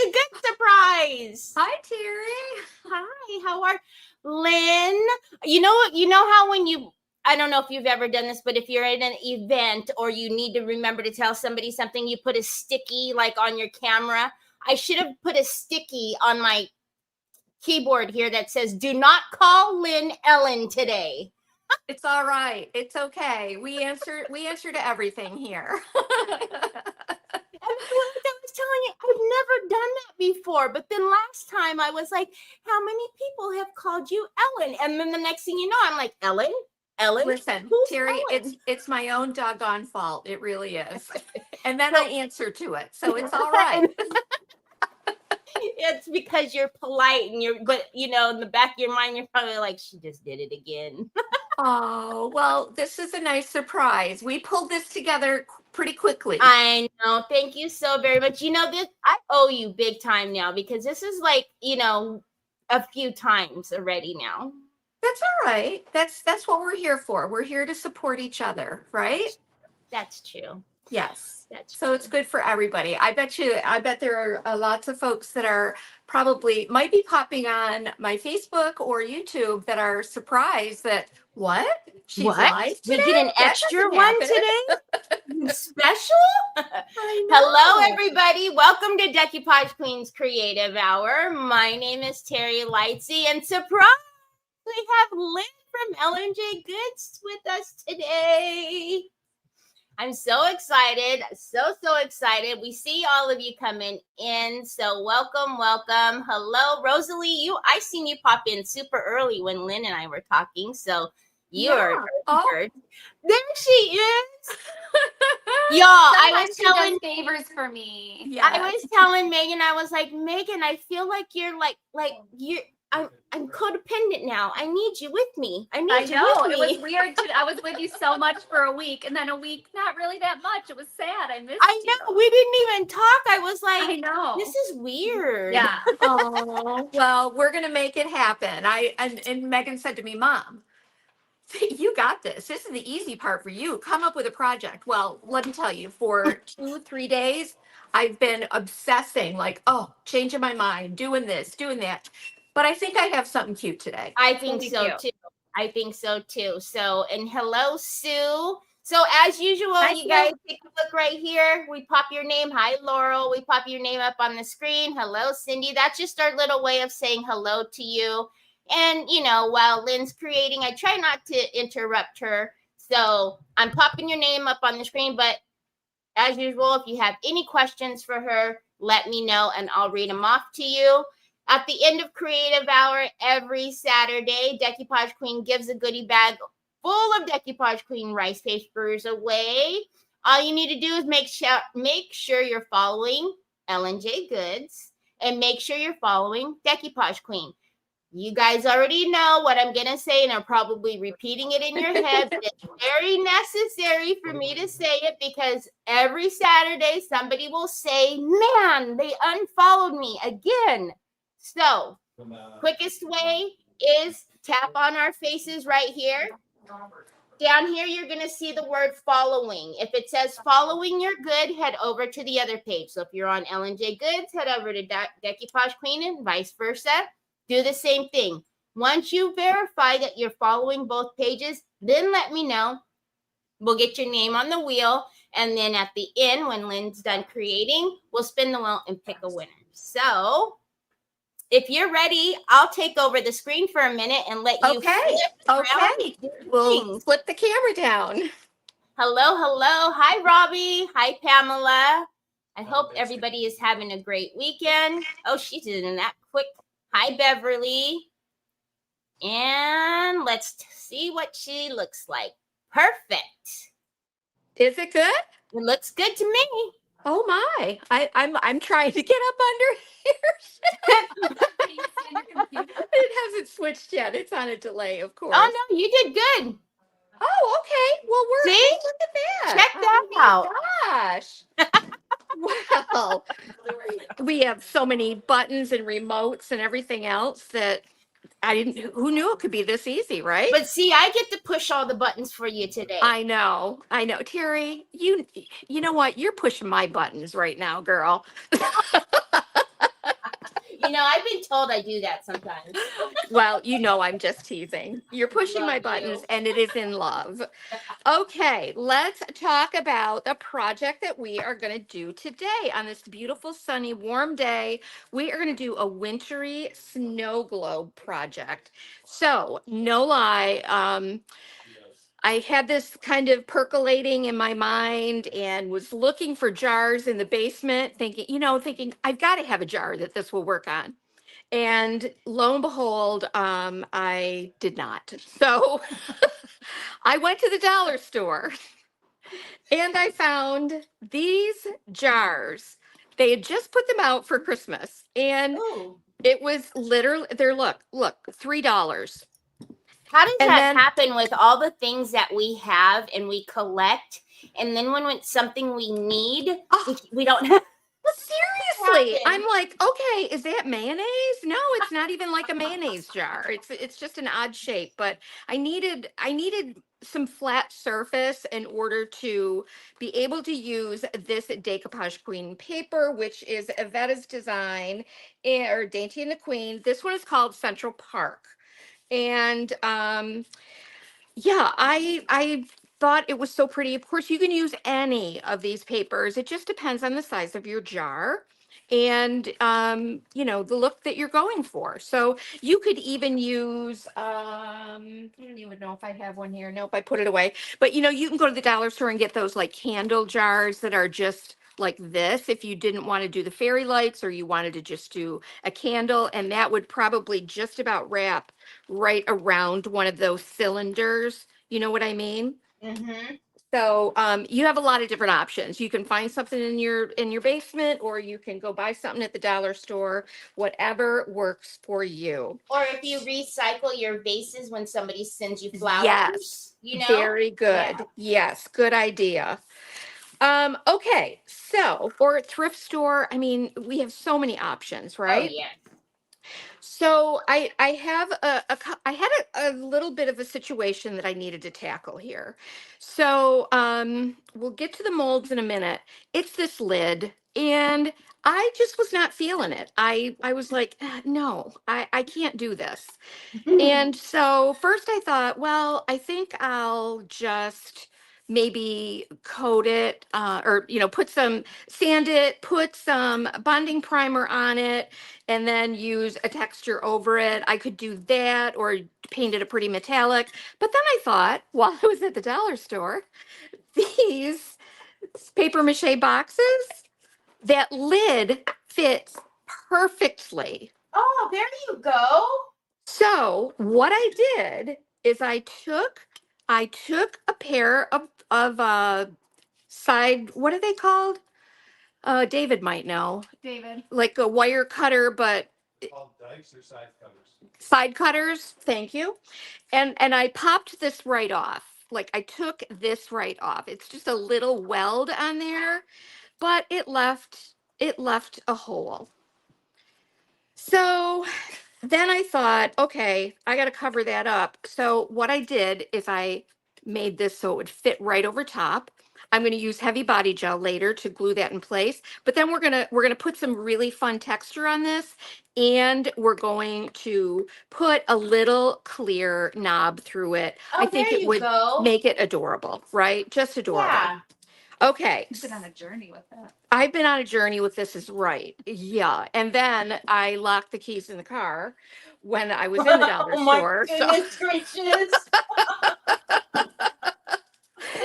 It's a good surprise. Hi, Teri. Hi, how are Lynn? You know how when I don't know if you've ever done this, but if you're at an event or you need to remember to tell somebody something, you put a sticky like on your camera. I should have put a sticky on my keyboard here that says, "Do not call Lynn Ellen today." It's all right. It's okay. We answer to everything here. I was telling you, I've never done that before. But then last time I was like, how many people have called you Ellen? And then the next thing you know, I'm like, Ellen? Listen, who's Teri, Ellen? it's my own doggone fault. It really is. And then I answer to it. So it's all right. It's because you're polite and but in the back of your mind, you're probably like, she just did it again. Oh, well, this is a nice surprise. We pulled this together pretty quickly. I know. Thank you so very much. This I owe you big time now because this is like, a few times already now. That's all right. That's what we're here for. We're here to support each other, right? That's true. Yes. So it's good for everybody. I bet there are lots of folks that are might be popping on my Facebook or YouTube that are surprised that she's live today? We get an extra one today? Special? Hello, everybody. Welcome to Decoupage Queen's Creative Hour. My name is Teri Lightsey, and surprise, we have Lynne from Ellen J Goods with us today. I'm so excited, so excited. We see all of you coming in, so welcome. Hello, Rosalie. I seen you pop in super early when Lynne and I were talking, so you're there. She is. Y'all, I was telling favors for me. Yeah. I was telling Megan, I was like, Megan, I feel like you're like you're. I'm codependent now. I need you with me. I know. It was weird. I was with you so much for a week, and then a week, not really that much. It was sad. I missed you. I know. We didn't even talk. I was like, I know. This is weird. Yeah. Oh, well, we're going to make it happen. And Megan said to me, Mom, you got this. This is the easy part for you. Come up with a project. Well, let me tell you, for 2-3 days, I've been obsessing, like, changing my mind, doing this, doing that. But I think I have something cute today. I think so too. So, and hello, Sue. So as usual, you guys take a look right here. We pop your name. Hi, Laurel. We pop your name up on the screen. Hello, Cindy. That's just our little way of saying hello to you. And, while Lynne's creating, I try not to interrupt her. So I'm popping your name up on the screen. But as usual, if you have any questions for her, let me know and I'll read them off to you. At the end of Creative Hour every Saturday, Decoupage Queen gives a goodie bag full of Decoupage Queen rice papers away. All you need to do is make sure you're following Ellen J Goods and make sure you're following Decoupage Queen. You guys already know what I'm going to say, and I'm probably repeating it in your head, but it's very necessary for me to say it because every Saturday somebody will say, man, they unfollowed me again. So, quickest way is tap on our faces right here. Down here, you're going to see the word following. If it says following, you're good. Head over to the other page. So, if you're on Ellen J Goods, head over to Decoupage Queen and vice versa. Do the same thing. Once you verify that you're following both pages, then let me know. We'll get your name on the wheel. And then at the end, when Lynne's done creating, we'll spin the wheel and pick a winner. So, if you're ready, I'll take over the screen for a minute and let you. Okay. We'll flip the camera down. Hello. Hi, Robbie. Hi, Pamela. I hope everybody is having a great weekend. Oh, she's doing that quick. Hi, Beverly. And let's see what she looks like. Perfect. Is it good? It looks good to me. Oh my! I'm trying to get up under here. It hasn't switched yet. It's on a delay, of course. Oh no, you did good. Oh, okay. Well, look at that. Check that out. Gosh. Wow. We have so many buttons and remotes and everything else that who knew it could be this easy, right? But see, I get to push all the buttons for you today. I know. Teri, you know what? You're pushing my buttons right now, girl. told I do that sometimes. Well, you know I'm just teasing. You're pushing my Love buttons you. and it is in love. Okay, let's talk about the project that we are going to do today on this beautiful, sunny, warm day. We are going to do a wintry snow globe project. So, no lie, I had this kind of percolating in my mind and was looking for jars in the basement, thinking I've got to have a jar that this will work on. And lo and behold, I did not. So I went to the dollar store and I found these jars. They had just put them out for Christmas, and Ooh. it was literally there. Look, $3. How does And that then happen with all the things that we have and we collect, and then when it's something we need, oh, we don't have? seriously, I'm Happen? like, okay, is that mayonnaise? No, it's not even like a mayonnaise jar. It's just an odd shape, but I needed some flat surface in order to be able to use this Decoupage Queen paper, which is Yvette's design, or Dainty and the Queen. This one is called Central Park. And yeah, I thought it was so pretty. Of course, you can use any of these papers. It just depends on the size of your jar and the look that you're going for. So you could even use I don't even know if I have one here. Nope, I put it away. But you can go to the dollar store and get those like candle jars that are just like this if you didn't want to do the fairy lights or you wanted to just do a candle, and that would probably just about wrap right around one of those cylinders. You know what I mean? Mm-hmm. So you have a lot of different options. You can find something in your basement, or you can go buy something at the dollar store, whatever works for you. Or if you recycle your vases when somebody sends you Yes, flowers, very Yeah. good. Yes, good idea. Okay, so or a thrift store. I mean, we have so many options, Oh, right? yeah. So I have I had a little bit of a situation that I needed to tackle here. So we'll get to the molds in a minute. It's this lid, and I just was not feeling it. I was like, no, I can't do this. And so first I thought, well, I think I'll just maybe coat it, or sand it, put some bonding primer on it, and then use a texture over it. I could do that or paint it a pretty metallic. But then I thought, while I was at the dollar store, these paper mache boxes, that lid fits perfectly. Oh, there you go. So what I did is I took a pair of side, what are they called? David might know. David. Like a wire cutter, but Called dikes or side cutters? side cutters. Thank you. And I popped this right off. Like I took this right off. It's just a little weld on there, but it left a hole. So then I thought, okay, I got to cover that up. So what I did is I made this so it would fit right over top. I'm going to use heavy body gel later to glue that in place, but then we're going to put some really fun texture on this, and we're going to put a little clear knob through it. Oh, I think there it you would go. make it adorable, right? Just adorable. Yeah. Okay. You've been on a journey with that. I've been on a journey with this, is right. Yeah. And then I locked the keys in the car when I was in the dollar Oh my store. goodness gracious.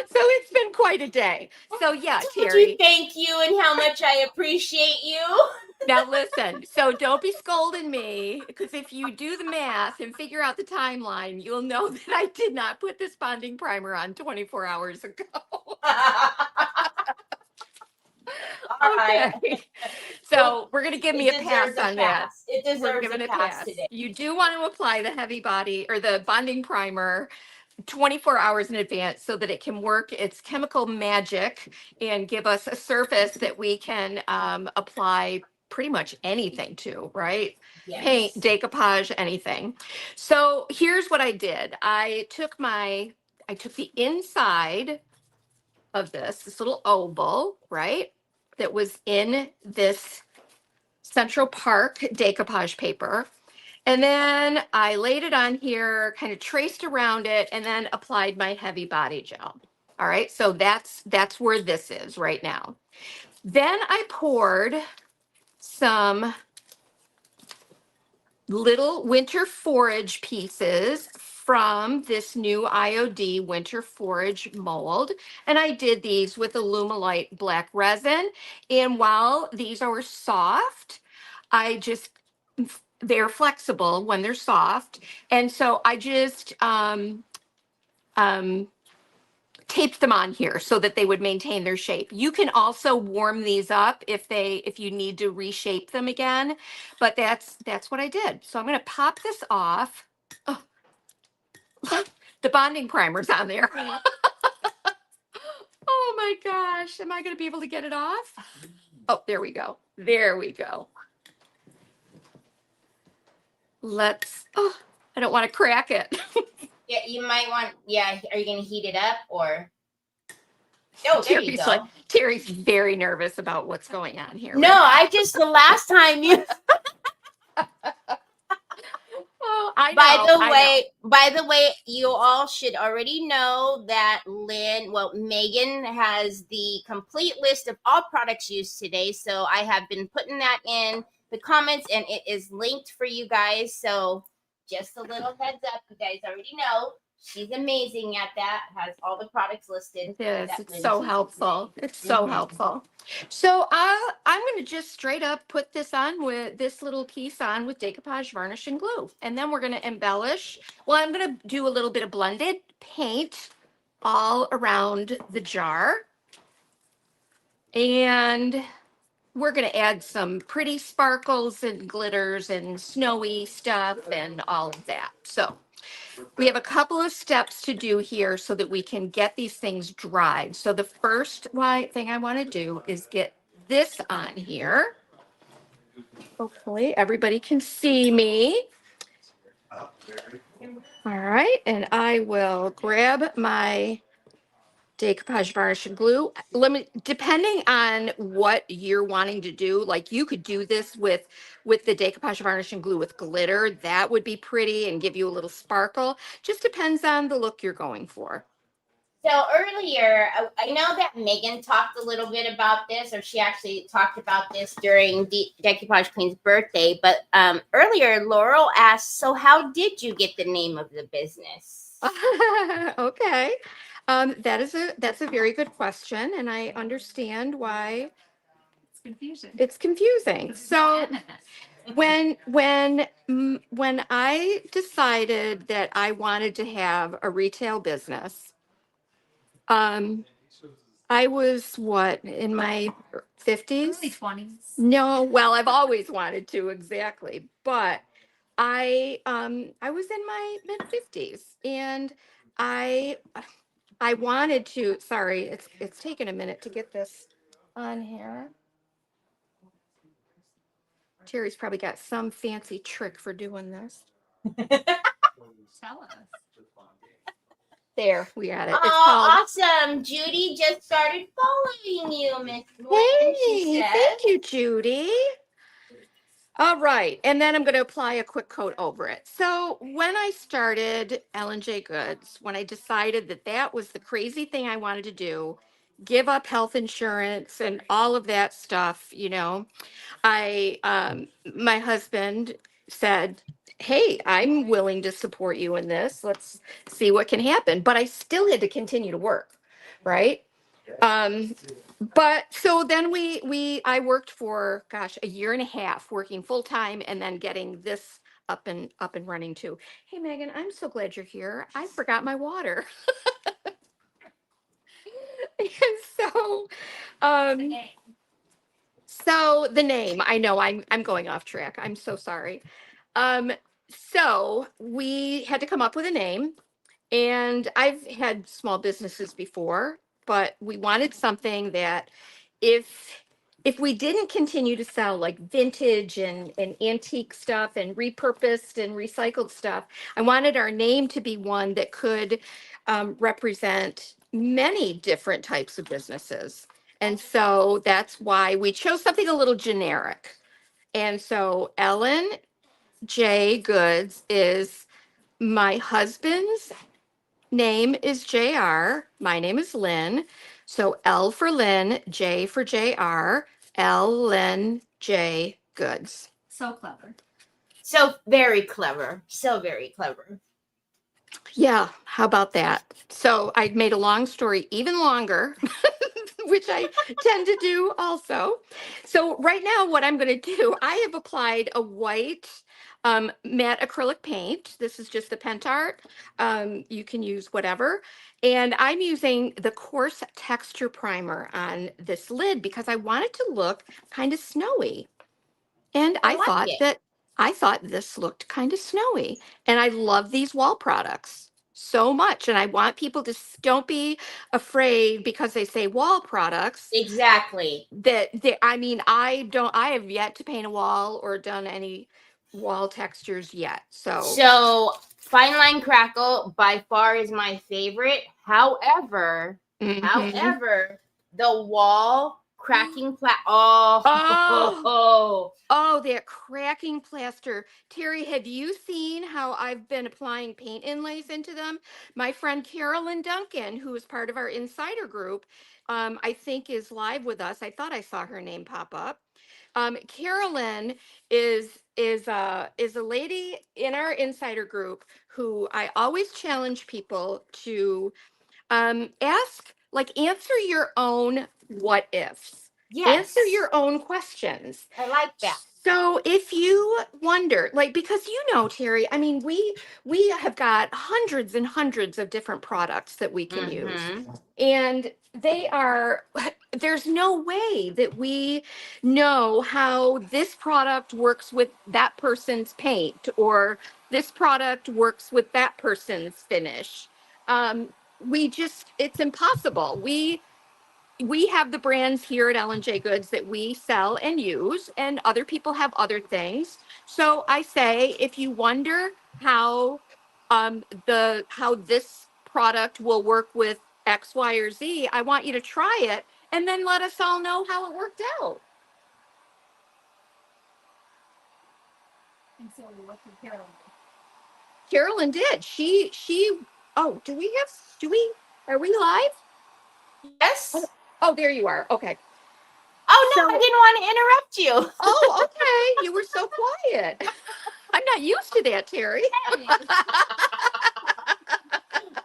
So it's been quite a day. So yeah, Told you Teri. thank you and how much I appreciate you. Now listen, so don't be scolding me, because if you do the math and figure out the timeline, you'll know that I did not put this bonding primer on 24 hours ago. All right. Okay. So we're gonna give me a It pass deserves a on that. pass. It We're deserves giving a a pass pass. today. You do want to apply the heavy body or the bonding primer 24 hours in advance so that it can work its chemical magic and give us a surface that we can apply pretty much anything to, right? Paint, Yes. decoupage, anything. So here's what I did. I took the inside of this little oval, right? That was in this Central Park decoupage paper. And then I laid it on here, kind of traced around it, and then applied my heavy body gel. All right, so that's where this is right now. Then I poured some little winter forage pieces from this new IOD winter forage mold. And I did these with Alumilite black resin. And while these are soft, they're flexible when they're soft. And so I just taped them on here so that they would maintain their shape. You can also warm these up if you need to reshape them again, but that's what I did. So I'm going to pop this off. Oh, the bonding primer's on there. Oh my gosh, am I going to be able to get it off? Oh, there we go. There we go. I don't want to crack it. Yeah, you might want, are you going to heat it up or? Oh, there you go. Teri's very nervous about what's going on here. No, the last time you. Oh, I know. By the way, you all should already know that Megan has the complete list of all products used today. So I have been putting that in the comments and it is linked for you guys. So just a little heads up, you guys already know. She's amazing at that, has all the products listed. Yes, it's so helpful. It's so helpful. So I'm going to just straight up put this on with this little piece on with decoupage varnish and glue. And then we're going to embellish. Well, I'm going to do a little bit of blended paint all around the jar. And we're going to add some pretty sparkles and glitters and snowy stuff and all of that. So we have a couple of steps to do here so that we can get these things dried. So the first thing I want to do is get this on here. Hopefully everybody can see me. All right, and I will grab my decoupage varnish and glue. Depending on what you're wanting to do, like you could do this with the decoupage varnish and glue with glitter. That would be pretty and give you a little sparkle. Just depends on the look you're going for. So earlier, I know that Megan talked a little bit about this, or she actually talked about this during Decoupage Queen's birthday. But earlier, Laurel asked, so how did you get the name of the business? Okay. That's a very good question, and I understand why it's confusing. So when I decided that I wanted to have a retail business, I was in my 50s? Early 20s. No, well, I've always wanted to, exactly. But I was in my mid 50s and I wanted to, sorry, it's taken a minute to get this on here. Teri's probably got some fancy trick for doing this. Tell us. There, we got it. Oh, awesome. Judy just started following you, Miss Lynne. Hey, thank you, Judy. All right, and then I'm going to apply a quick coat over it. So when I started Ellen J Goods, when I decided that was the crazy thing I wanted to do, give up health insurance and all of that stuff, my husband said, hey, I'm willing to support you in this. Let's see what can happen. But I still had to continue to work, right? But so then I worked for, a year and a half working full time and then getting this up and running too. Hey, Megan, I'm so glad you're here. I forgot my water. And so the name, I know I'm going off track. I'm so sorry. So we had to come up with a name, and I've had small businesses before, but we wanted something that if we didn't continue to sell like vintage and antique stuff and repurposed and recycled stuff, I wanted our name to be one that could represent many different types of businesses. And so that's why we chose something a little generic. And so Ellen J Goods is my husband's name is JR. My name is Lynn. So L for Lynn, J for JR, Lynn J Goods. So clever. So very clever. So very clever. Yeah, how about that? So I made a long story even longer, which I tend to do also. So right now, what I'm going to do, I have applied a white matte acrylic paint. This is just the Pentart. You can use whatever. And I'm using the coarse texture primer on this lid because I want it to look kind of snowy. And I like it. I thought this looked kind of snowy. And I love these wall products so much. And I want people to don't be afraid because they say wall products Exactly. that they, I mean, I have yet to paint a wall or done any wall textures yet. So Fine Line Crackle by far is my favorite. However, Mhm. the wall cracking oh, Oh. Oh, that cracking plaster. Teri, have you seen how I've been applying paint inlays into them? My friend Carolyn Duncan, who is part of our insider group, I think is live with us. I thought I saw her name pop up. Carolyn is a lady in our insider group who I always challenge people to answer your own what ifs. yes. Answer your own questions. I like that. So if you wonder, because Teri, I mean, we have got hundreds and hundreds of different products that we can use. And there's no way that we know how this product works with that person's paint or this product works with that person's finish. It's impossible. We have the brands here at Ellen J Goods that we sell and use, and other people have other things. So I say, if you wonder how how this product will work with X, Y, or Z, I want you to try it and then let us all know how it worked out. And so what did Carolyn Carolyn did. Oh, are we live? Yes. Oh, there you are. Okay. Oh no, I didn't want to interrupt you. Oh, okay. You were so quiet. I'm not used to that, Teri.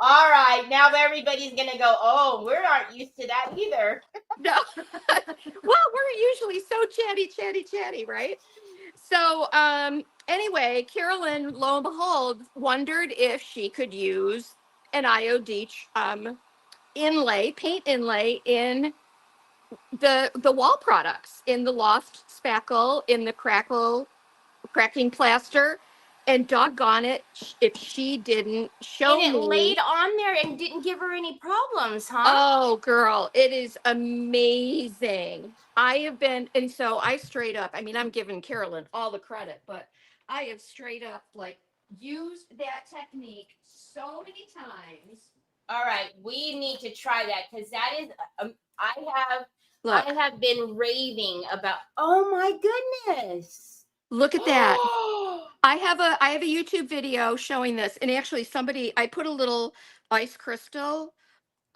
All right, now everybody's gonna go, oh, we aren't used to that either. No. Well, we're usually so chatty, right? So anyway, Carolyn, lo and behold, wondered if she could use an IOD paint inlay in the wall products, in the Lost Spackle, in the cracking plaster, and doggone it, if she didn't show And it me. laid on there and didn't give her any problems, huh? Oh, girl, it is amazing. And so I straight up, I mean, I'm giving Carolyn all the credit, but I have straight up used that technique so many times. All right, we need to try that because that is, Look, I have been raving about. Oh my goodness! look at that. I have a YouTube video showing this, and actually I put a little ice crystal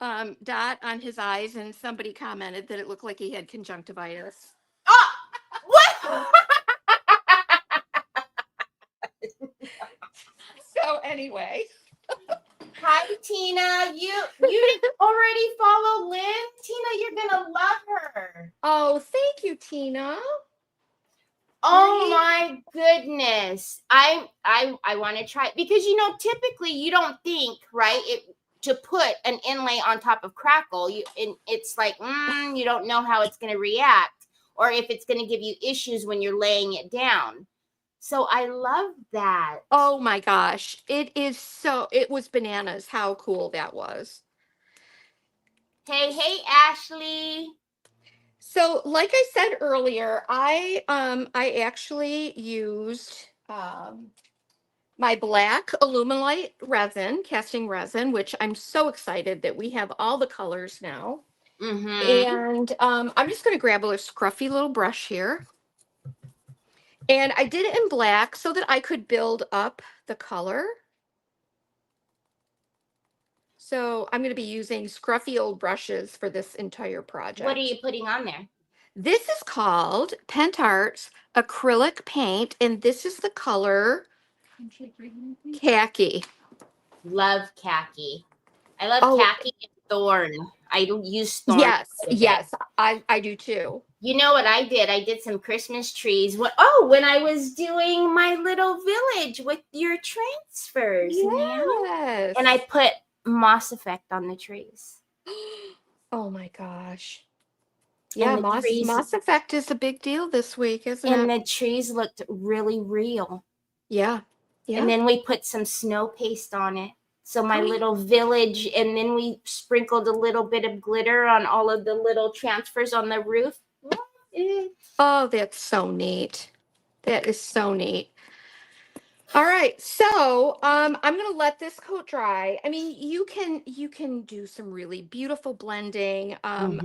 dot on his eyes, and somebody commented that it looked like he had conjunctivitis. Oh, what? So anyway. Hi, Tina. You didn't already follow Lynn? Tina, you're gonna love her. Oh, thank you, Tina. Oh my goodness. I want to try it because typically you don't think, right? To put an inlay on top of crackle, it's like you don't know how it's going to react or if it's going to give you issues when you're laying it down. So I love that. Oh my gosh. It was bananas how cool that was. Hey, Ashley. So like I said earlier, I actually used my black Illuminite resin, casting resin, which I'm so excited that we have all the colors now. And I'm just going to grab a scruffy little brush here. And I did it in black so that I could build up the color. So I'm going to be using scruffy old brushes for this entire project. What are you putting on there? This is called Pentart's acrylic paint, and this is the color khaki. Love khaki. I love khaki and thorn. I don't use thorn. Yes, I do too. You know what I did? I did some Christmas trees. When I was doing my little village with your transfers, Yes. and I put moss effect on the trees. Oh my gosh. Yeah, moss effect is a big deal this week, isn't it? And the trees looked really real. Yeah. And then we put some snow paste on it. So my little village, and then we sprinkled a little bit of glitter on all of the little transfers on the roof. Oh, that's so neat. That is so neat. All right, so I'm gonna let this coat dry. I mean, you can do some really beautiful blending. I'm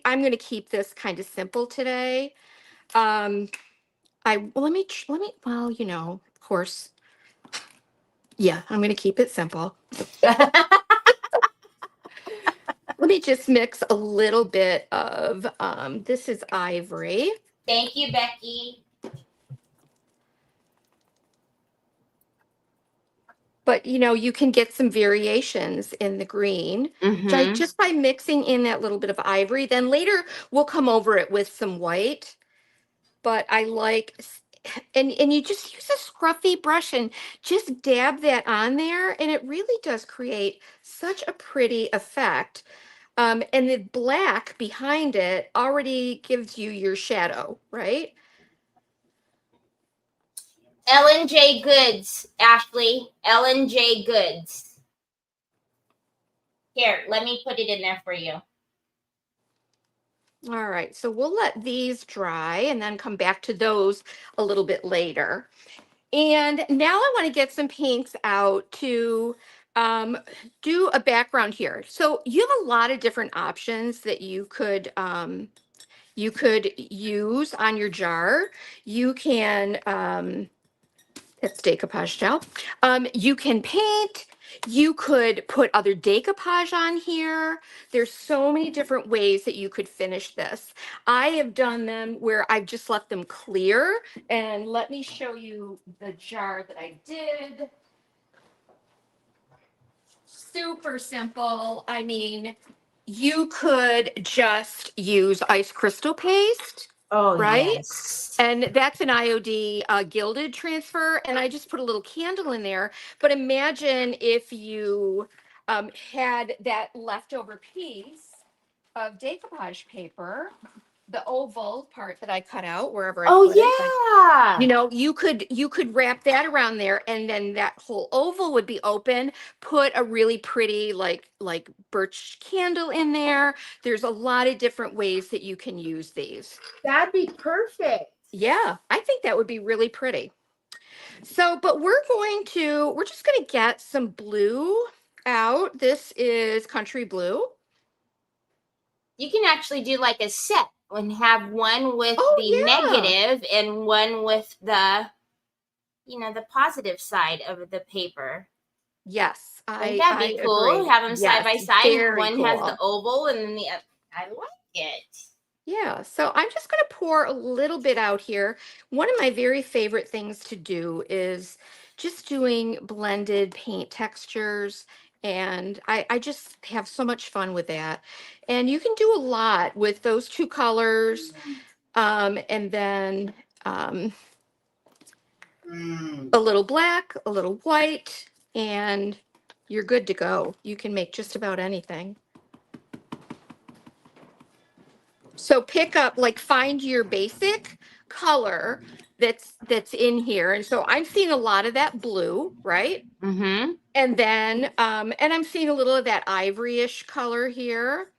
gonna keep this kind of simple today. Let me well, of course. Yeah, I'm gonna keep it simple. Let me just mix a little bit of this is ivory. Thank you, Becky. But you can get some variations in the green just by mixing in that little bit of ivory. Then later we'll come over it with some white. But I like, and you just use a scruffy brush and just dab that on there, and it really does create such a pretty effect. And the black behind it already gives you your shadow, right? Ellen J Goods, Ashley. Ellen J Goods. Here, let me put it in there for you. All right, so we'll let these dry and then come back to those a little bit later. And now I want to get some pinks out to do a background here. So you have a lot of different options that you could use on your jar. You can it's decoupage gel. You can paint. You could put other decoupage on here. There's so many different ways that you could finish this. I have done them where I've just left them clear. And let me show you the jar that I did. Super simple. I mean, you could just use ice crystal paste. Oh, right? Yes. And that's an IOD gilded transfer. And I just put a little candle in there. But imagine if you had that leftover piece of decoupage paper, the oval part that I cut out wherever I put it. Yeah. You could wrap that around there, and then that whole oval would be open. Put a really pretty like birch candle in there. There's a lot of different ways that you can use these. That'd be perfect. Yeah, I think that would be really pretty. So, but we're just going to get some blue out. This is country blue. You can actually do like a set and have one with negative and one with the positive side of the paper. Yes, Wouldn't that be cool? agree. Have them side by side. One cool. has the oval and then the other. I like it. Yeah, so I'm just going to pour a little bit out here. One of my very favorite things to do is just doing blended paint textures. And I just have so much fun with that. And you can do a lot with those two colors. And then a little black, a little white, and you're good to go. You can make just about anything. So find your basic color that's in here. And so I'm seeing a lot of that blue, right? Mm-hmm. And then, and I'm seeing a little of that ivory-ish color here.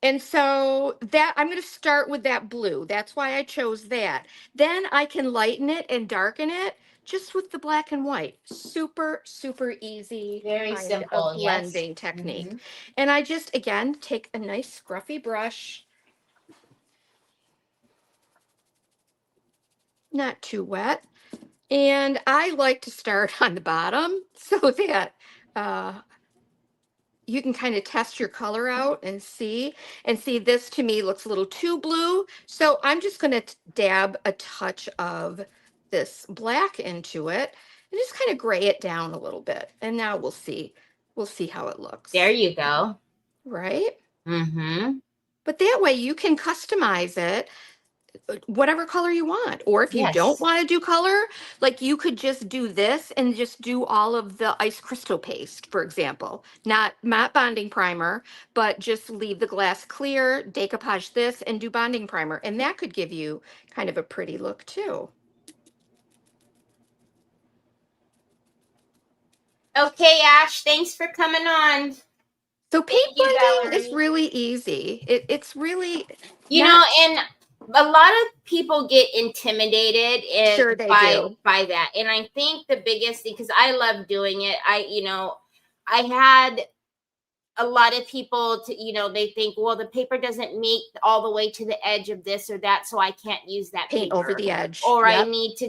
And so that I'm going to start with that blue. That's why I chose that. Then I can lighten it and darken it just with the black and white. Super, super easy. Very simple blending technique. Mm-hmm. And I just, again, take a nice scruffy brush. not too wet. And I like to start on the bottom so that you can kind of test your color out and see. And see, this to me looks a little too blue. So I'm just going to dab a touch of this black into it and just kind of gray it down a little bit. And now we'll see. We'll see how it looks. There you go. Right? Mm-hmm. But that way you can customize it whatever color you want. Or if you don't Yes. want to do color, like you could just do this and just do all of the ice crystal paste, for example. Not matte bonding primer, but just leave the glass clear, decoupage this, and do bonding primer. And that could give you kind of a pretty look too. Okay, Ash, thanks for coming on. So paint Thank you, blending is Valerie. really easy. It's really You know, and a lot of people get intimidated Sure they by do. that. And I think the biggest thing, because I love doing it, I had a lot of people they think, well, the paper doesn't meet all the way to the edge of this or that, so I can't use that Paint paper over the edge. or I Yep. need to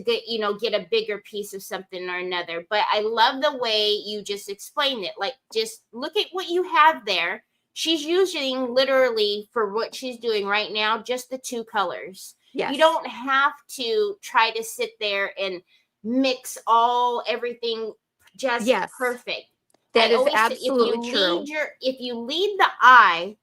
get a bigger piece of something or another. But I love the way you just explained it. Like, just look at what you have there. She's using literally for what she's doing right now just the two colors. Yes. You don't have to try to sit there and mix everything just Yes. perfect. That I is always say, absolutely true. if you lead the eye,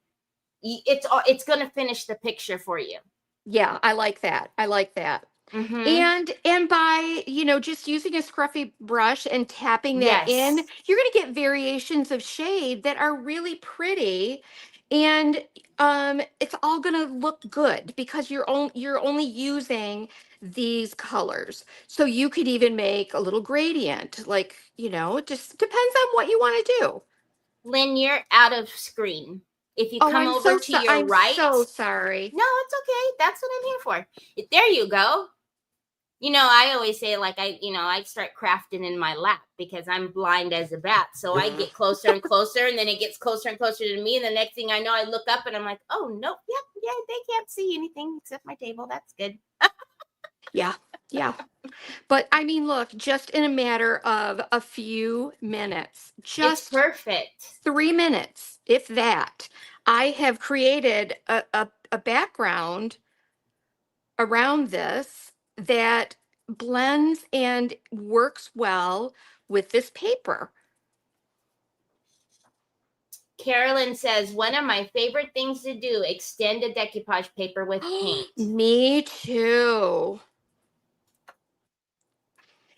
it's going to finish the picture for you. Yeah, I like that. I like that. Mm-hmm. And by, just using a scruffy brush and tapping that in, Yes. you're going to get variations of shade that are really pretty. And it's all going to look good because you're only using these colors. So you could even make a little gradient, like, it just depends on what you want to do. Lynn, you're out of screen. If you come over to your I'm right. so sorry. No, it's okay. That's what I'm here for. There you go. I always say, like, I start crafting in my lap because I'm blind as a bat. So I get closer and closer, and then it gets closer and closer to me. And the next thing I know, I look up and I'm like, oh, no, yeah, they can't see anything except my table. That's good. Yeah. But I mean, look, just in a matter of a few minutes, It's just perfect. 3 minutes, if that, I have created a background around this that blends and works well with this paper. Carolyn says, one of my favorite things to do, extend a decoupage paper with paint. Me too.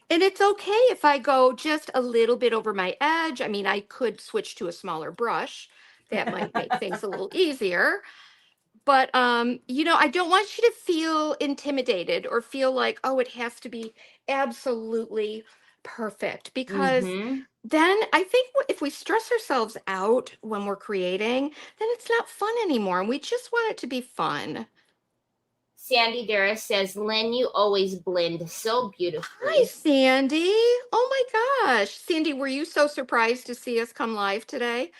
And it's okay if I go just a little bit over my edge. I mean, I could switch to a smaller brush. That might make things a little easier. But I don't want you to feel intimidated or feel like, oh, it has to be absolutely perfect, because Mm-hmm. then I think if we stress ourselves out when we're creating, then it's not fun anymore. And we just want it to be fun. Sandy Dara says, Lynn, you always blend so beautifully. Hi, Sandy. Oh my gosh. Sandy, were you so surprised to see us come live today?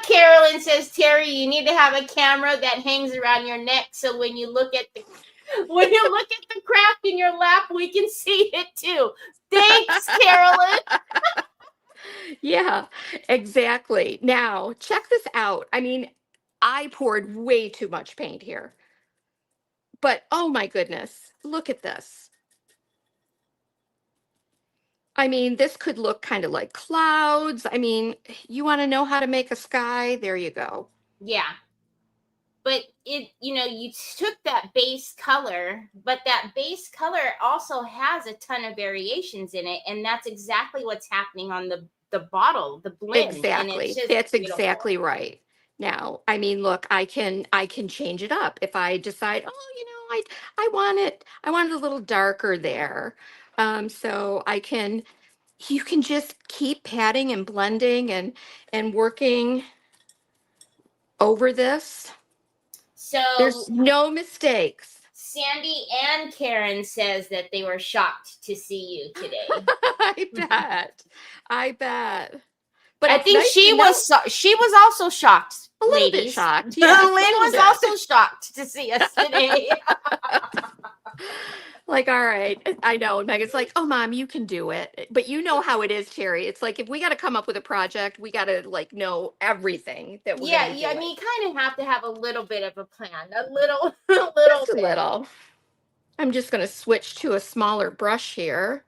Carolyn says, Teri, you need to have a camera that hangs around your neck so when you look at the craft in your lap, we can see it too. Thanks, Carolyn. Yeah, exactly. Now, check this out. I mean, I poured way too much paint here. But oh my goodness, look at this. I mean, this could look kind of like clouds. I mean, you want to know how to make a sky? There you go. Yeah. But you took that base color, but that base color also has a ton of variations in it. And that's exactly what's happening on the bottle, the blend. Exactly. And it's That's beautiful. exactly right. Now, I mean, look, I can change it up if I decide, I want it a little darker there. So you can just keep patting and blending and working over this. So There's no mistakes. Sandy and Karen says that they were shocked to see you today. I bet. But I think she was also shocked A little bit ladies. shocked. Lynn Yes, a was little bit. also shocked to see us today. Like, all right, I know. And Megan's like, oh, Mom, you can do it. But you know how it is, Teri. It's like, if we got to come up with a project, we got to like know everything that we're going to be I doing. mean, you kind of have to have a little bit of a plan, a little little Just a bit. little. I'm just going to switch to a smaller brush here.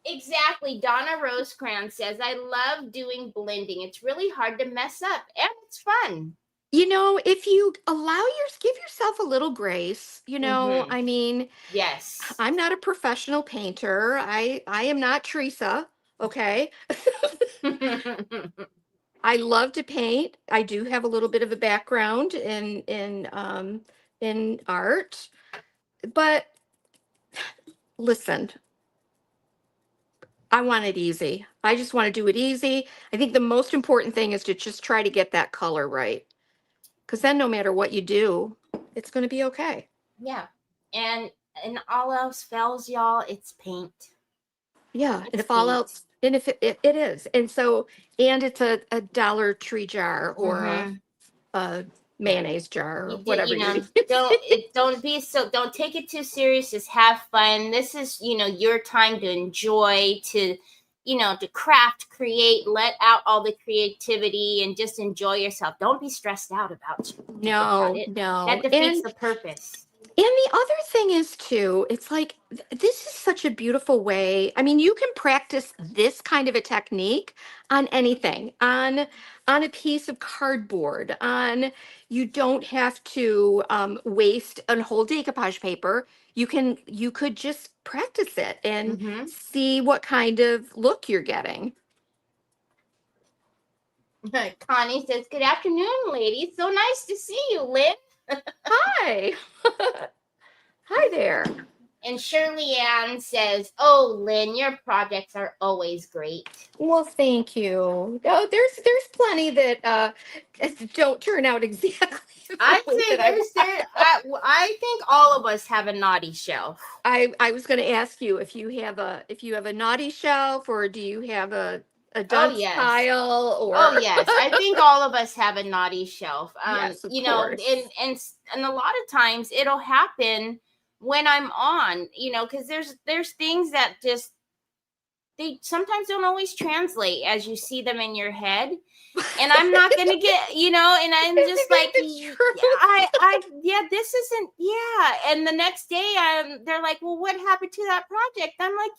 Exactly. Donna Rosecrans says, I love doing blending. It's really hard to mess up and it's fun. You know, if you give yourself a little grace, you know, Mhm. I mean, Yes. I'm not a professional painter. I am not Teresa. Okay. I love to paint. I do have a little bit of a background in art, but listen, I want it easy. I just want to do it easy. I think the most important thing is to just try to get that color right. Because then no matter what you do, it's going to be okay. Yeah. And all else fails, y'all, it's paint. Yeah. It's And if all paint. else, and if it is. And so, and it's a Dollar Tree jar or a mayonnaise jar or whatever Don't take it too serious. Just have fun. This is, your time to enjoy, to to craft, create, let out all the creativity and just enjoy yourself. Don't be stressed out about No. That defeats the purpose. And the other thing is too, it's like this is such a beautiful way. I mean, you can practice this kind of a technique on anything, on a piece of cardboard, on you don't have to waste a whole decoupage paper. You could just practice it and see what kind of look you're getting. Connie says, good afternoon, ladies. So nice to see you, Lynn. Hi. Hi there. And Shirley Ann says, oh, Lynn, your projects are always great. Well, thank you. Oh, there's plenty that don't turn out exactly. I'd say I think all of us have a naughty shelf. I was going to ask you if you have a naughty shelf, or do you have a dunce pile, or oh yes, I think all of us have a naughty shelf. Yes, of course. And a lot of times it'll happen when I'm on, because there's things that just they sometimes don't always translate as you see them in your head. And I'm not gonna get, and I'm just like, this isn't, And the next day, they're like, well, what happened to that project? I'm like,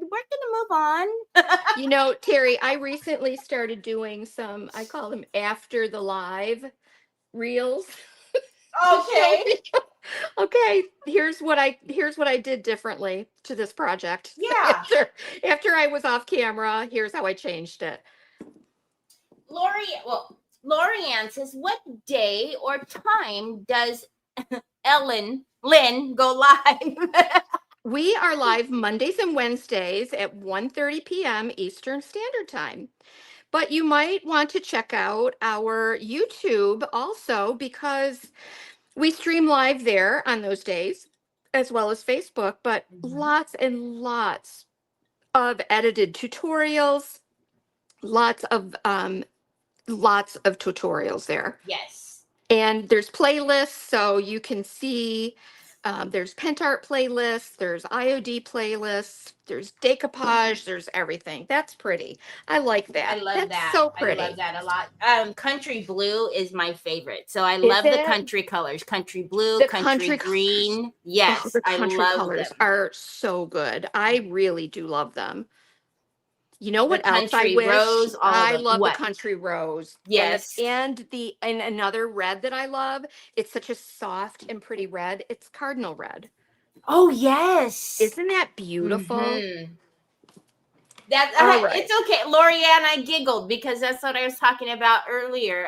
we're gonna move on. Teri, I recently started doing some, I call them after the live reels. Okay. Okay, here's what I did differently to this project. Yeah. After I was off camera, here's how I changed it. Lori Ann says, what day or time does Lynn go live? We are live Mondays and Wednesdays at 1:30 p.m. Eastern Standard Time. But you might want to check out our YouTube also, because we stream live there on those days, as well as Facebook, but lots and lots of edited tutorials, lots of tutorials there. Yes. And there's playlists, so you can see there's Pentart playlists, there's IOD playlists, there's decoupage, there's everything. That's pretty. I like that. I love That's that. so pretty. I love that a lot. Country blue is my favorite. So I love the country colors. Country blue, country green. Colors. Yes, the country I love colors them. are so good. I really do love them. You know what else I wish? Rose, I love the country rose. Yes. And another red that I love. It's such a soft and pretty red. It's cardinal red. Oh yes. Isn't that beautiful? Mm-hmm. It's okay. Lorianne, I giggled because that's what I was talking about earlier.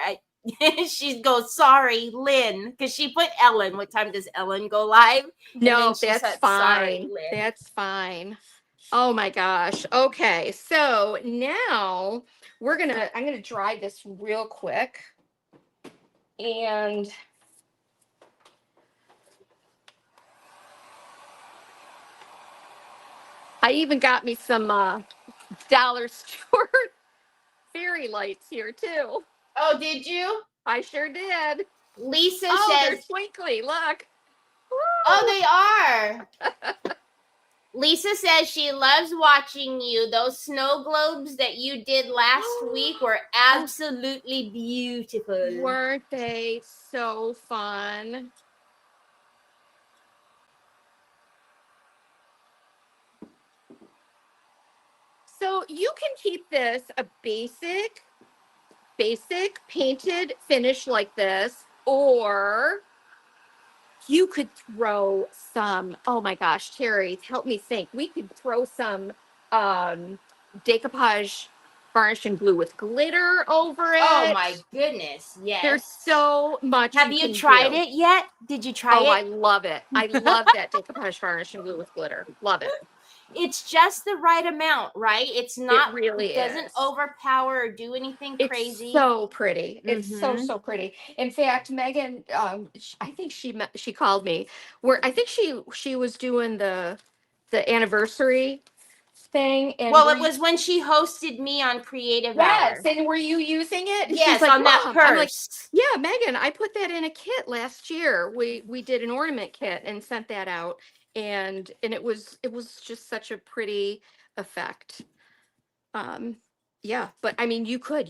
She goes, sorry, Lynn, because she put Ellen. What time does Ellen go live? No, that's fine. That's fine. Oh my gosh. Okay. So now I'm gonna dry this real quick. And I even got me some dollar store fairy lights here too. Oh, did you? I sure did. Lisa Oh, they're says, twinkly. Look. oh, they are. Lisa says she loves watching you. Those snow globes that you did last week were absolutely beautiful. Weren't they so fun? So you can keep this a basic painted finish like this, or you could throw some, oh my gosh, Teri, help me think. We could throw some decoupage varnish and glue with glitter over it. Oh my goodness, yes. There's so much. Have you tried it yet? Did you try it? Oh, I love it. I love that decoupage varnish and glue with glitter. Love it. It's just the right amount, right? It's not, It really doesn't is. overpower or do anything crazy. It's so pretty. It's Mhm. so pretty. In fact, Megan, I think she called me. Where I think she was doing the anniversary thing, and Well, it was when she hosted me on Creative Hour. yes. And were you using it? And Yes, she's like, on that "Mom," I'm like, purse. yeah, Megan, I put that in a kit last year. We did an ornament kit and sent that out, and it was just such a pretty effect. Yeah, but I mean, you could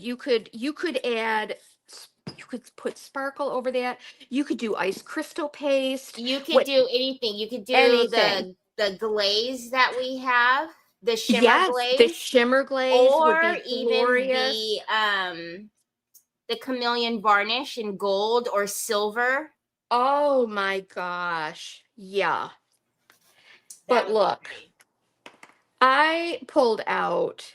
add, you could put sparkle over that. You could do ice crystal paste. You could What- do anything. You could do Anything. the glaze that we have, the shimmer Yes, glaze, the shimmer glaze would or be even glorious. the chameleon varnish in gold or silver. Oh my gosh. Yeah. That But would be look, great. I pulled out,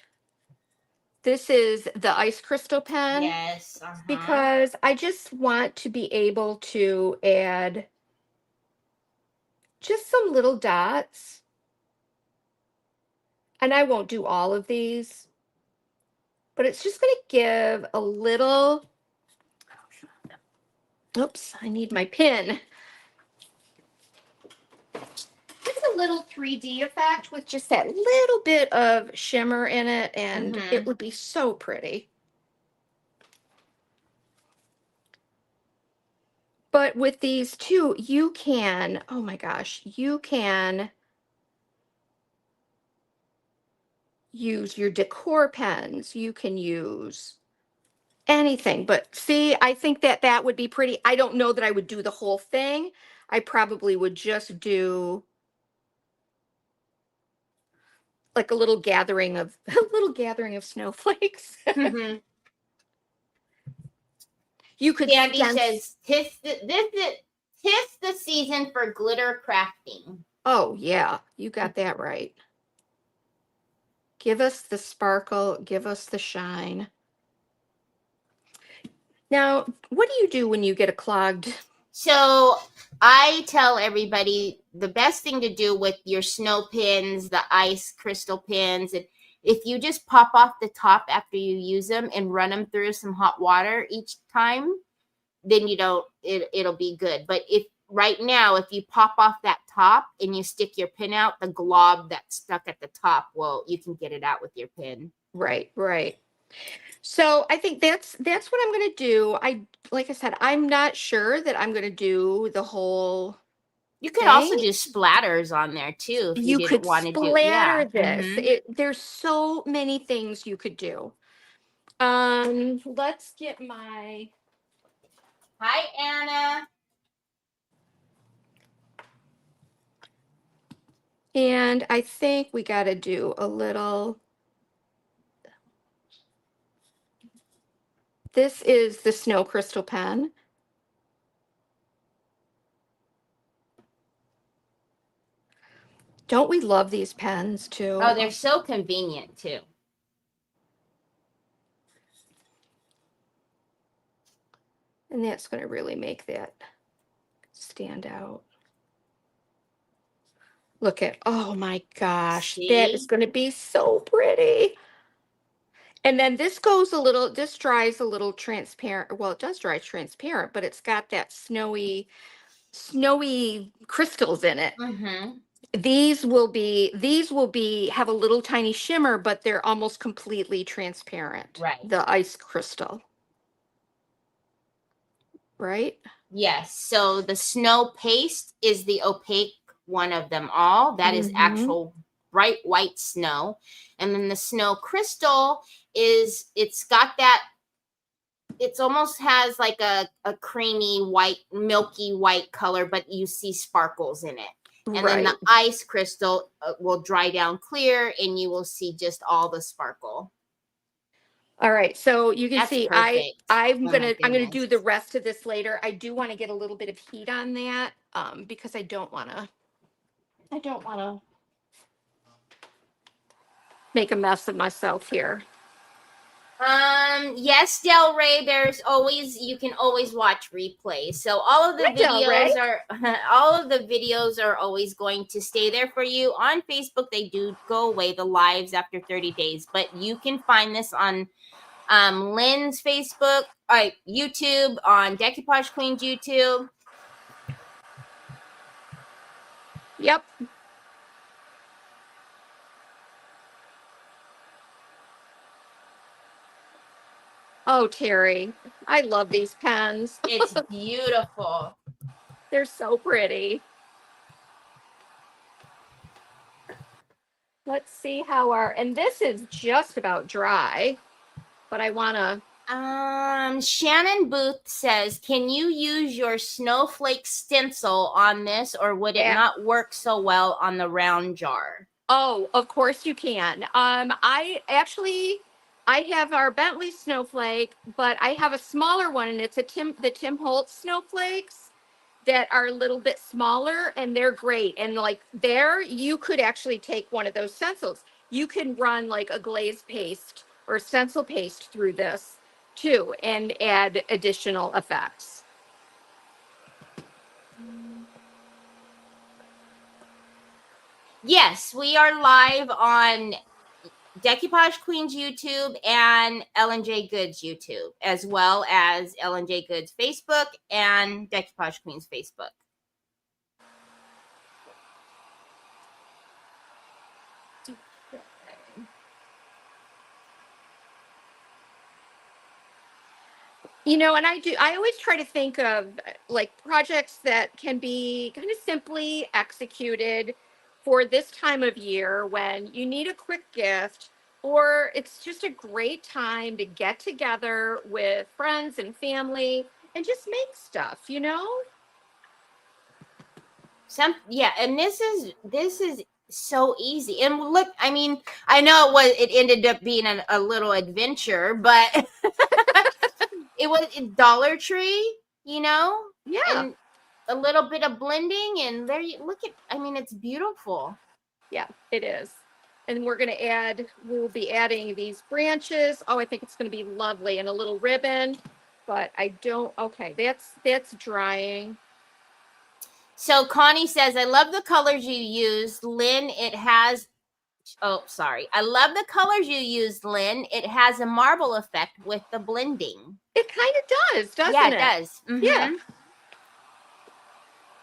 this is the ice crystal pen. Yes, because I just want to be able to add just some little dots. And I won't do all of these, but it's just going to give a little, oops, I need my pin. Just a little 3D effect with just that little bit of shimmer in it, and it would be so pretty. But with these too, you can, oh my gosh, you can use your decor pens. You can use anything. But see, I think that would be pretty. I don't know that I would do the whole thing. I probably would just do like a little gathering of snowflakes. You could Candy says, tis the season for glitter crafting. Oh yeah, you got that right. Give us the sparkle, give us the shine. Now, what do you do when you get a clogged? So I tell everybody the best thing to do with your snow pins, the ice crystal pins, and if you just pop off the top after you use them and run them through some hot water each time, then it'll be good. But if right now, if you pop off that top and you stick your pin out, the glob that's stuck at the top, well, you can get it out with your pin. Right. So I think that's what I'm going to do. Like I said, I'm not sure that I'm going to do the whole. You could also do splatters on there too if you didn't want to do. Yeah, this. There's so many things you could do. Let's get my. Hi, Anna. And I think we got to do a little. This is the snow crystal pen. Don't we love these pens too? Oh, they're so convenient too. And that's going to really make that stand out. Look at, oh my gosh, that is going to be so pretty. And then this dries a little transparent. Well, it does dry transparent, but it's got that snowy crystals in it. These will have a little tiny shimmer, but they're almost completely transparent. Right. The ice crystal. Right? Yes. So the snow paste is the opaque one of them all. That is actual bright white snow. And then the snow crystal it's got that, it's almost has like a creamy white, milky white color, but you see sparkles in it. And then the ice crystal will dry down clear and you will see just all the sparkle. All right, so you can see perfect. I'm Oh my gonna do goodness. the rest of this later. I do want to get a little bit of heat on that because I don't want to make a mess of myself here. Yes, Del Rey, you can always watch replays. So all of the videos are always going to stay there for you. On Facebook, they do go away, the lives after 30 days, but you can find this on Lynne's Facebook, YouTube, on Decoupage Queen's YouTube. Yep. Oh, Teri, I love these pens. It's beautiful. They're so pretty. Let's see and this is just about dry, but I want to. Shannon Booth says, can you use your snowflake stencil on this, or would it not work so well on the round jar? Oh, of course you can. I have our Bentley snowflake, but I have a smaller one, and it's the Tim Holtz snowflakes that are a little bit smaller, and they're great. And like there, you could actually take one of those stencils. You can run like a glaze paste or stencil paste through this too, and add additional effects. Yes, we are live on Decoupage Queen's YouTube and Ellen J. Good's YouTube, as well as Ellen J. Good's Facebook and Decoupage Queen's Facebook. And I always try to think of like projects that can be kind of simply executed for this time of year when you need a quick gift, or it's just a great time to get together with friends and family and just make stuff, and this is so easy. And look, I mean, I know it ended up being a little adventure, but it was Dollar Tree, Yeah. And a little bit of blending, and there you look at, I mean, it's beautiful. Yeah, it is. And we'll be adding these branches. Oh, I think it's going to be lovely, and a little ribbon, but okay, that's drying. So Connie says, I love the colors you used, Lynne. I love the colors you used, Lynne. It has a marble effect with the blending. It kind of does, doesn't it? Yeah, it does. Mm-hmm. Yeah.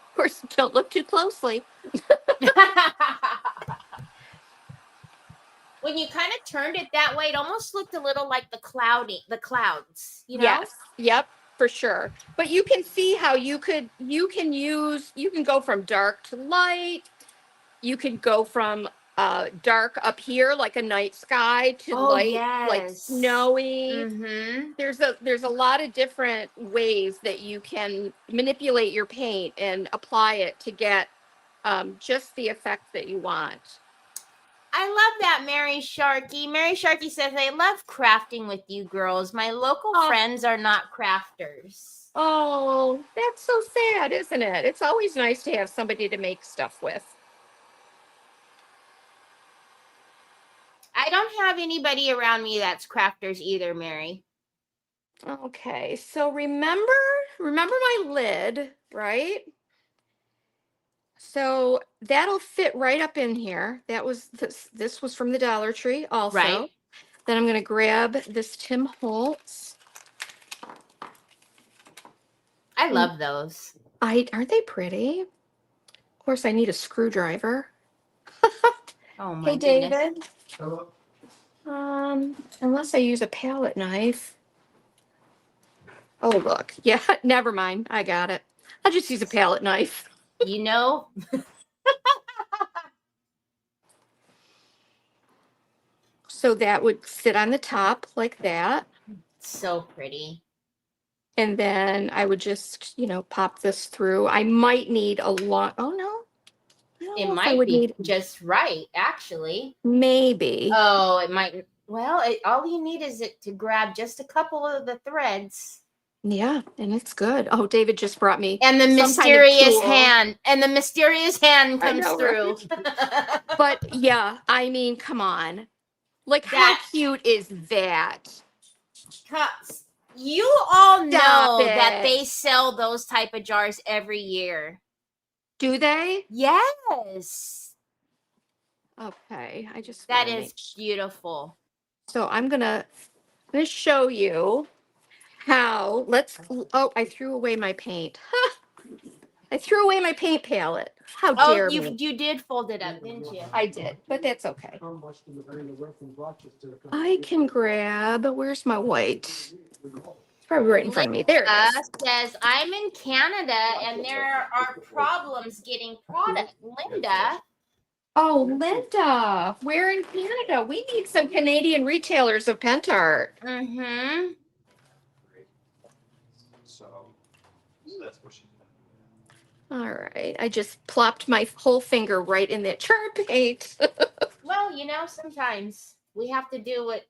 Of course, don't look too closely. When you kind of turned it that way, it almost looked a little like the clouds, Yes. Yep, for sure. But you can see how you can go from dark to light. You can go from dark up here like a night sky to light, like snowy. Mm-hmm. There's a lot of different ways that you can manipulate your paint and apply it to get just the effect that you want. I love that, Mary Sharkey. Mary Sharkey says, I love crafting with you girls. My local friends are not crafters. Oh, that's so sad, isn't it? It's always nice to have somebody to make stuff with. I don't have anybody around me that's crafters either, Mary. Okay, so remember my lid, right? So that'll fit right up in here. This was from the Dollar Tree also. Right. Then I'm going to grab this Tim Holtz. I love those. Aren't they pretty? course, I need a screwdriver. Oh my Hey, goodness. David. Hello? Unless I use a palette knife. Oh, look. Yeah, never mind. I got it. I'll just use a palette knife. You know, So that would sit on the top like that. so pretty. And then I would just, pop this through. I might need a lot. Oh, no. I don't It know if I might would be need, just right, actually. maybe. Oh, it might. Well, all you need is it to grab just a couple of the threads. Yeah, and it's good. Oh, David just brought me And the some kind of mysterious tool. hand. And the mysterious hand I comes know, through. But yeah, I mean, come on. Like, how That- cute is that? You all Stop know that it. they sell those type of jars every year. Do they? Yes. Okay, I just That wanna is make sure. beautiful. So I'm gonna show you how. Oh, I threw away my paint. I threw away my paint palette. How Oh, dare you me? did fold it up, didn't you? I did, but that's okay. I can grab. Where's my white? It's probably right in front of me. There it is. Says, I'm in Canada and there are problems getting product. Linda. Oh, Linda, we're in Canada. We need some Canadian retailers of Pentart. Mm-hmm. So that's what she did. All right. I just plopped my whole finger right in that char paint. Well, sometimes we have to do what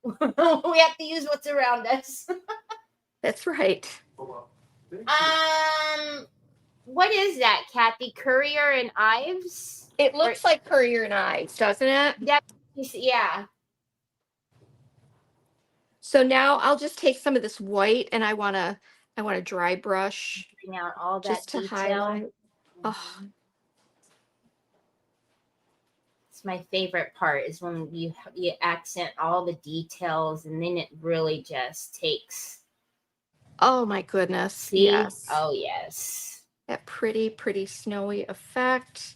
we have to use what's around us. That's right. What is that, Kathy? Courier and Ives? It looks like Courier and Ives, doesn't it? Yeah. So now I'll just take some of this white and I want to dry brush Bring out all that just to detail. highlight. Oh, It's my favorite part is when you accent all the details and then it really just takes. oh my goodness. See? Yes. Oh, yes. That pretty snowy effect.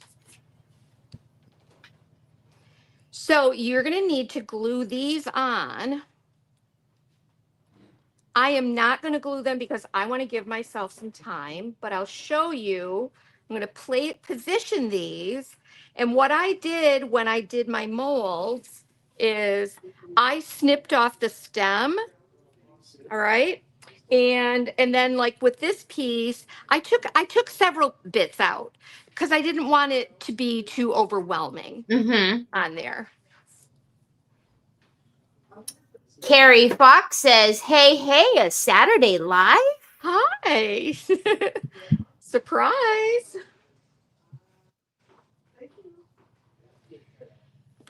So you're going to need to glue these on. I am not going to glue them because I want to give myself some time, but I'll show you. I'm going to position these. And what I did when I did my molds is I snipped off the stem. All right. And then like with this piece, I took several bits out because I didn't want it to be too overwhelming on there. Carrie Fox says, hey, a Saturday live? Hi. Surprise.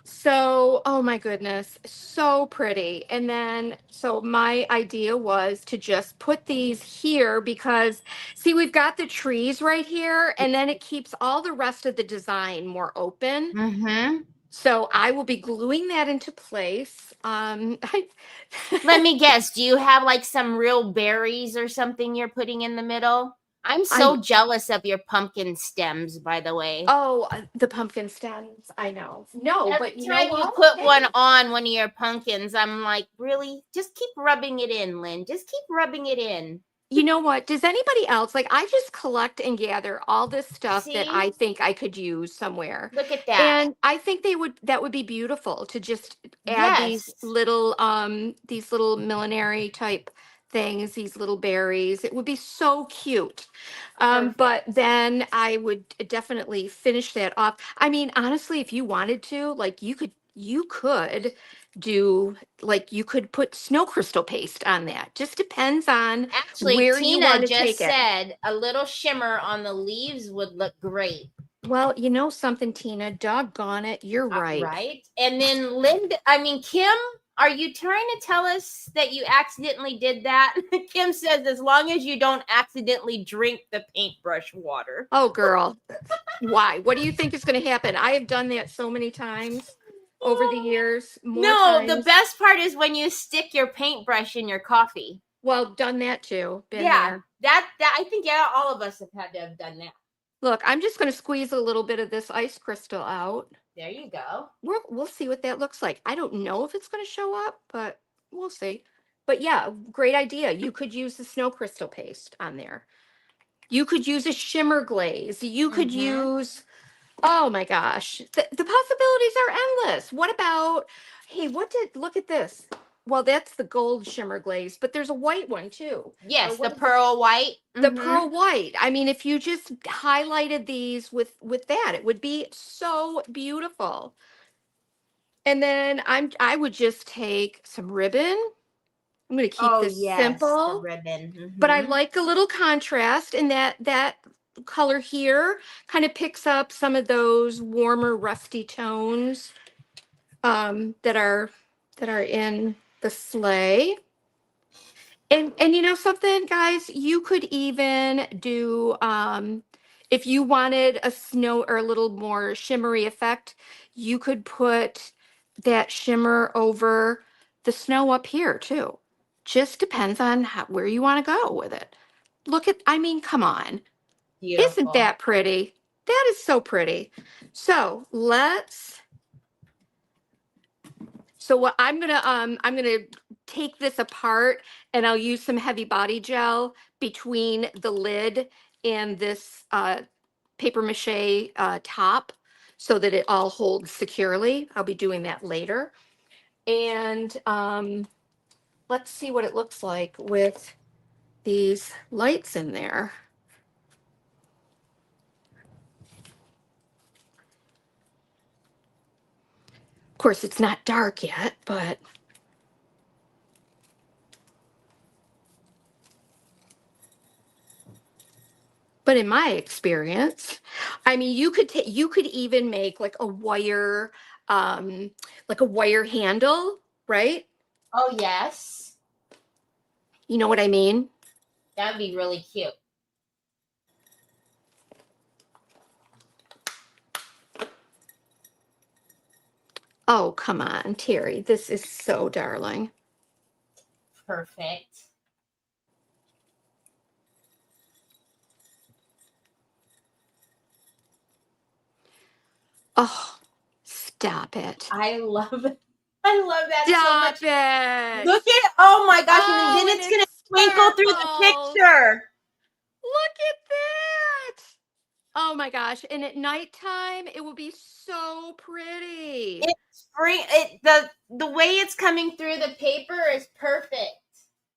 So, oh my goodness, so pretty. And then, so my idea was to just put these here because, see, we've got the trees right here, and then it keeps all the rest of the design more open. Mm-hmm. So I will be gluing that into place. Let me guess. Do you have like some real berries or something you're putting in the middle? I'm so jealous of your pumpkin stems, by the way. Oh, the pumpkin stems. I know. No, Every but you time know you what? put one on one of your pumpkins, I'm like, really? Just keep rubbing it in, Lynn. Just keep rubbing it in. You know what? Does anybody else like I just collect and gather all this stuff that See? I think I could use somewhere. Look at that. And I think that would be beautiful to just add Yes. these little millinery type things, these little berries. It would be so cute. But then I would definitely finish that off. I mean, honestly, if you wanted to, like you could do like you could put snow crystal paste on that. Just depends on Actually, where you want Tina to just take it. said a little shimmer on the leaves would look great. Well, you know something, Tina, doggone it, you're right. Right. And then Kim, are you trying to tell us that you accidentally did that? Kim says, as long as you don't accidentally drink the paintbrush water. Oh, girl. Why? What do you think is going to happen? I have done that so many times over the years. The best part is when you stick your paintbrush in your coffee. Well, done that too. Been there. That I think all of us have had to have done that. Look, I'm just going to squeeze a little bit of this ice crystal out. There you go. We'll see what that looks like. I don't know if it's going to show up, but we'll see. But yeah, great idea. You could use the snow crystal paste on there. You could use a shimmer glaze. You could use, oh my gosh, the possibilities are endless. What about, hey, look at this. Well, that's the gold shimmer glaze, but there's a white one too. Yes, Or the pearl white. the pearl white. I mean, if you just highlighted these with that, it would be so beautiful. And then I would just take some ribbon. I'm going to keep Oh this yes, the simple, ribbon. but I like a little contrast, and that color here kind of picks up some of those warmer rusty tones that are in the sleigh. And you know something, guys, you could even do if you wanted a snow or a little more shimmery effect, you could put that shimmer over the snow up here too. Just depends on where you want to go with it. Look at, I mean, come on. Beautiful. Isn't that pretty? That is so pretty. So what I'm gonna take this apart, and I'll use some heavy body gel between the lid and this paper mache top so that it all holds securely. I'll be doing that later. And let's see what it looks like with these lights in there. Of course, it's not dark yet, but in my experience, I mean, you could even make like a wire handle, right? Oh yes, You know what I mean? that'd be really cute. Oh, come on, Teri, this is so darling. Perfect. Oh, stop it. I love it. I love that Stop so much. it. Look at, oh my gosh, Oh, and then and it's it gonna twinkle through the sparkles. picture. Look at that. Oh my gosh. And at nighttime, it will be so pretty. The way it's coming through the paper is perfect.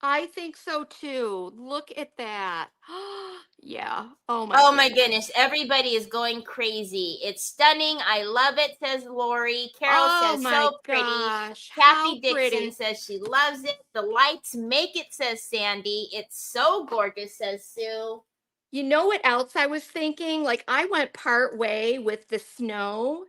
I think so too. Look at that. Yeah. Oh My goodness, everybody is going crazy. It's stunning. I love it, says Lori. Carol says so pretty. Gosh, Kathy how Dixon pretty. says she loves it. The lights make it, says Sandy. It's so gorgeous, says Sue. You know what else I was thinking? Like I went part way with the snow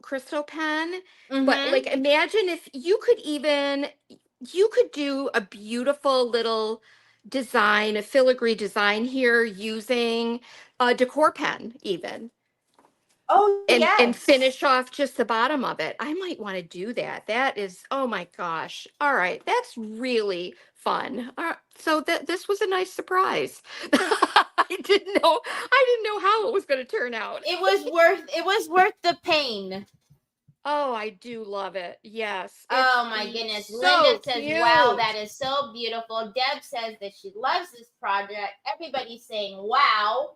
crystal pen, but like imagine if you could do a beautiful little design, a filigree design here using a decor pen even. Oh, And finish off just the bottom of it. I might want to do that. That is, oh my gosh. All right, that's really fun. So this was a nice surprise. I didn't know how it was going to turn out. It was worth the pain. Oh, I do love it. Yes. Oh my goodness. So Linda says, cute. wow, that is so beautiful. Deb says that she loves this project. Everybody's saying, wow.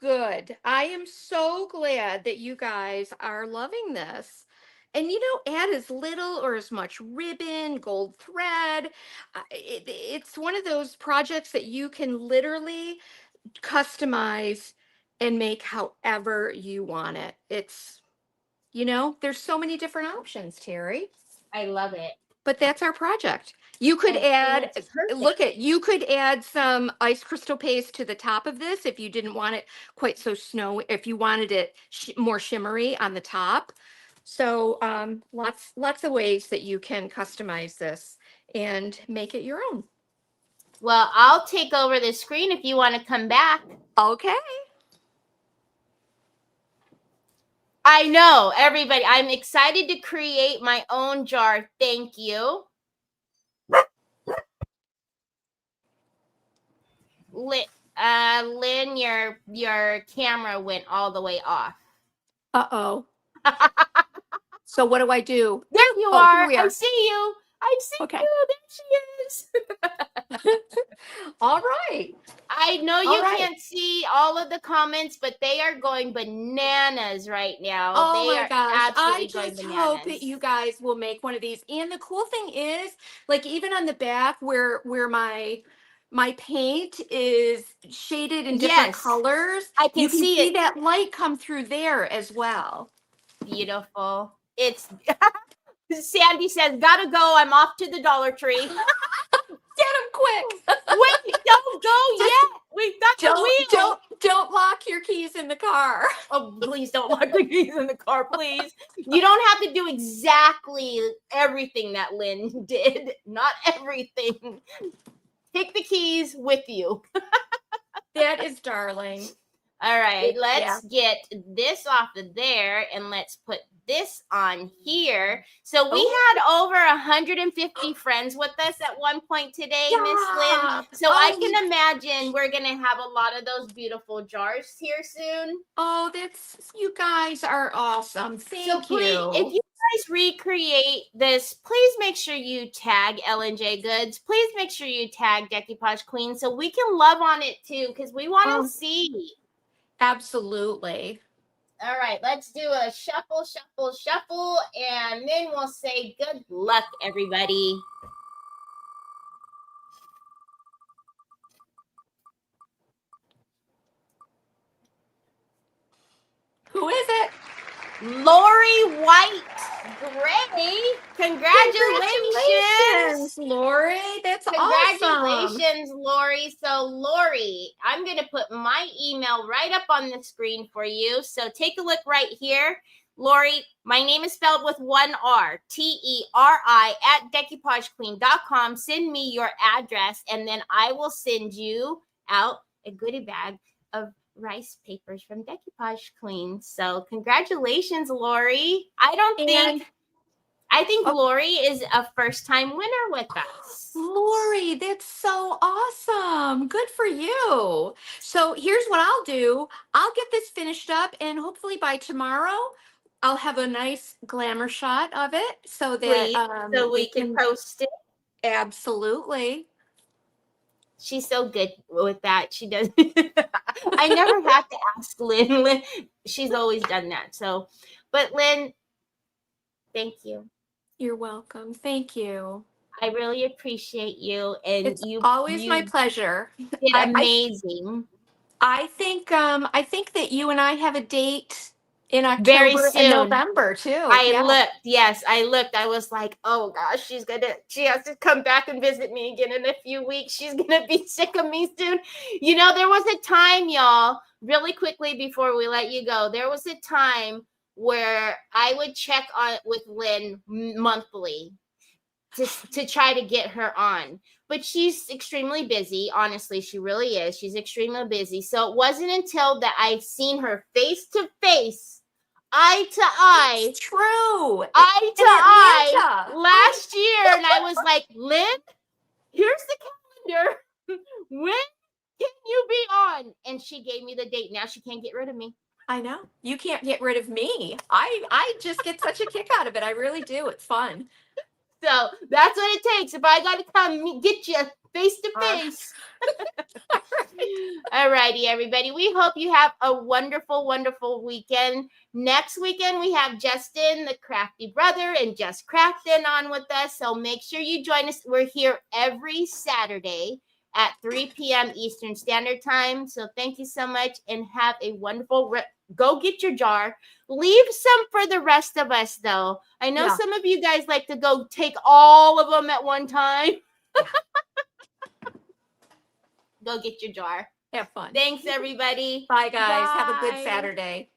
Good. I am so glad that you guys are loving this. And add as little or as much ribbon, gold thread. It's one of those projects that you can literally customize and make however you want it. It's, there's so many different options, Teri. I love it. But that's our project. You could you could add some ice crystal paste to the top of this if you didn't want it quite so snowy, if you wanted it more shimmery on the top. So lots of ways that you can customize this and make it your own. Well, I'll take over the screen if you want to come back. Okay. I know, everybody. I'm excited to create my own jar. Thank you. Lynn, your camera went all the way off. Uh-oh. So what do I do? There you Oh, here are. we I are. see you. I see Okay. you. There she is. All right. I know All you right. can't see all of the comments, but they are going bananas right now. Oh They my are gosh. I absolutely going just hope bananas. that you guys will make one of these. And the cool thing is, like even on the back where my paint is shaded in different Yes, colors, I you can can see see it. that light come through there as well. Beautiful. It's Sandy says, gotta go. I'm off to the Dollar Tree. Get them quick. Wait, don't go yet. We've got the wheel. Don't lock your keys in the car. Oh, please don't lock the keys in the car, please. You don't have to do exactly everything that Lynn did. Not everything. Take the keys with you. That is darling. All right, Yeah. let's get this off of there and let's put this on here. So we had over 150 friends with us at one point today, Miss Lynn. Yeah. So I can imagine we're going to have a lot of those beautiful jars here soon. Oh, you guys are awesome. So Thank please, you. if you guys recreate this, please make sure you tag Ellen J Goods. Please make sure you tag Decoupage Queen so we can love on it too, because we want to see. Absolutely. All right, let's do a shuffle, shuffle, shuffle, and then we'll say good luck, everybody. Who is it? Lori White Gray. Congratulations. Lori. That's awesome. Congratulations, Lori. So, Lori, I'm going to put my email right up on the screen for you. So, take a look right here. Lori, my name is spelled with one R, Teri at decoupagequeen.com. Send me your address, and then I will send you out a goodie bag of rice papers from Decoupage Queen. So congratulations, Lori. I think Lori is a first-time winner with us. Lori, that's so awesome. Good for you. So here's what I'll do. I'll get this finished up, and hopefully by tomorrow, I'll have a nice glamour shot of it so that Please, so we can post it. Absolutely. She's so good with that. She does. I never have to ask Lynn. Lynn, she's always done that. So, but Lynn, thank you. You're welcome. Thank you. I really appreciate you, and It's always my pleasure. Did amazing. I think that you and I have a date in Very October soon. and November too. I looked. I was like, oh gosh, she has to come back and visit me again in a few weeks. She's gonna be sick of me soon. You know, there was a time, y'all, really quickly before we let you go, there was a time where I would check on with Lynn monthly to try to get her on. But she's extremely busy. Honestly, she really is. She's extremely busy. So it wasn't until that I've seen her face to face, eye to eye. It's true. Eye to eye last year. And I was like, Lynn, here's the calendar. When can you be on? And she gave me the date. Now she can't get rid of me. I know. You can't get rid of me. I just get such a kick out of it. I really do. It's fun. So that's what it takes. If I got to come get you face to face. All righty, everybody. We hope you have a wonderful, wonderful weekend. Next weekend, we have Justin, the crafty brother, and Just Crafton on with us. So make sure you join us. We're here every Saturday at 3 p.m. Eastern Standard Time. So thank you so much and have a wonderful go get your jar. Leave some for the rest of us, though. I know some of you guys like to go take all of them at one time. Go get your jar. Have fun. Thanks, everybody. Bye, guys. Bye. Have a good Saturday.